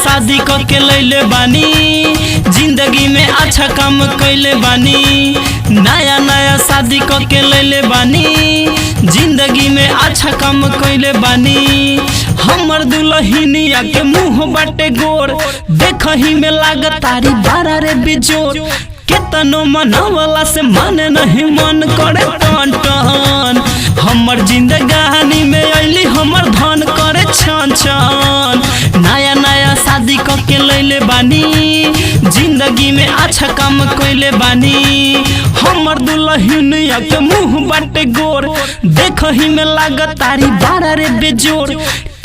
शादी करके लैले बानी, जिंदगी में अच्छा काम कैले बानी। नया नया शादी करके लैले बानी, जिंदगी में अच्छा काम कैले बानी। हमर दुल्हनिया के मुँह बाटे गोर, देखही में लागत तारी बारा रे बिजोर। केतनो मनावला से माने नहीं मन करे टन टन। हमर जिंदगानी में अइली हमर धन करे छन छन। नया नया शादी करके लैले बानी, जिंदगी में अच्छा काम कैले बानी। हमर दुल्हनिया के मुँह बाटे गोर, देखही में लागत तारी बारा रे बेजोर।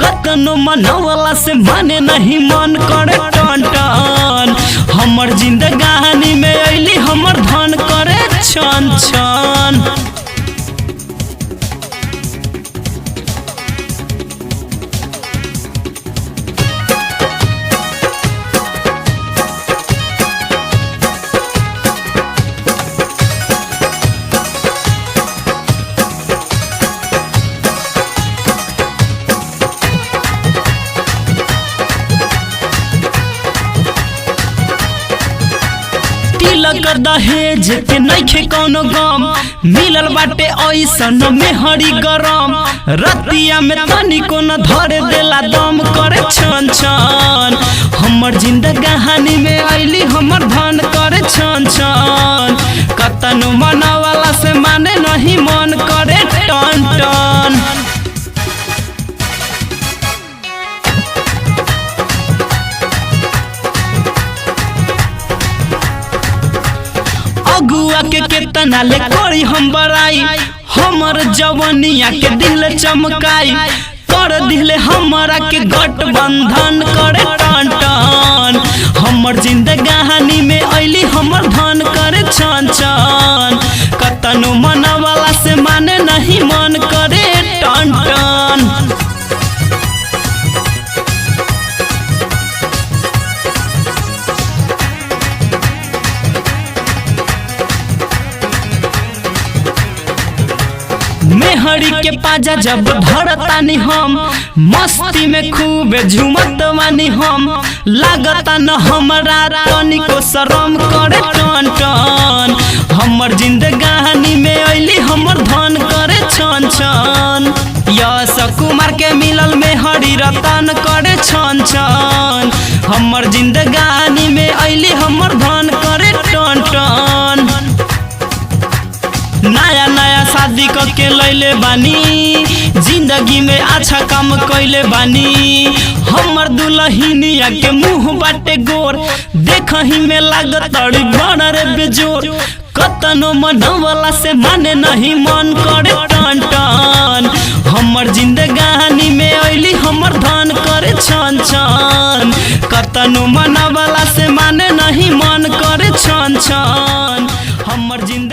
कतनो मनावला से माने नहीं मन करे टन टन। हमर जिंदगानी में अइली हमर धन करे छन छन। तिलक दहेज के नइखे कोनो गम, मिलल बाटे ऐसन मेहरी गरम। रतिया में तनिको न धरे देला दम करे छन छन। हमर जिंदगानी में अइली हमर धन करे छन छन। कतनो मनावला से माने नहीं मन करे टन टन। अगुआ के केतना ले करी हम बड़ाई, हमर जवनिया के दिल चमकाई। कर दिले हमरा के गठबंधन करे टन टन। हमर जिंदगानी में अइली हमर धन करे छन छन। कतनो मनावला से माने नहीं मन करे टन टन। मेहरी के पाजा जब धरतानी हम, मस्ती में खूब झूमत बानी हम। लागता न हमरा तनिको शरम करे टन टन। हमर जिंदगानी में अइली हमर धन करे छन छन। यश कुमार के मिलल मेहरी रतन करे छन छन। हमर जिंदगानी में अइली हमर धन करे टन टन। नया नया शादी करके लैले बानी, जिंदगी में अच्छा काम कैले बानी। हमर दुल्हनिया के मुँह बाटे गोर, देखही में लागत तारी बारा रे बेजोर। कतनो मनावला से माने नहीं मन करे टन टन। हमर जिंदगानी में अइली हमर धन करे छन छन। कतनो मनावला से माने नहीं मन करे छन छन। हमर जिंदगी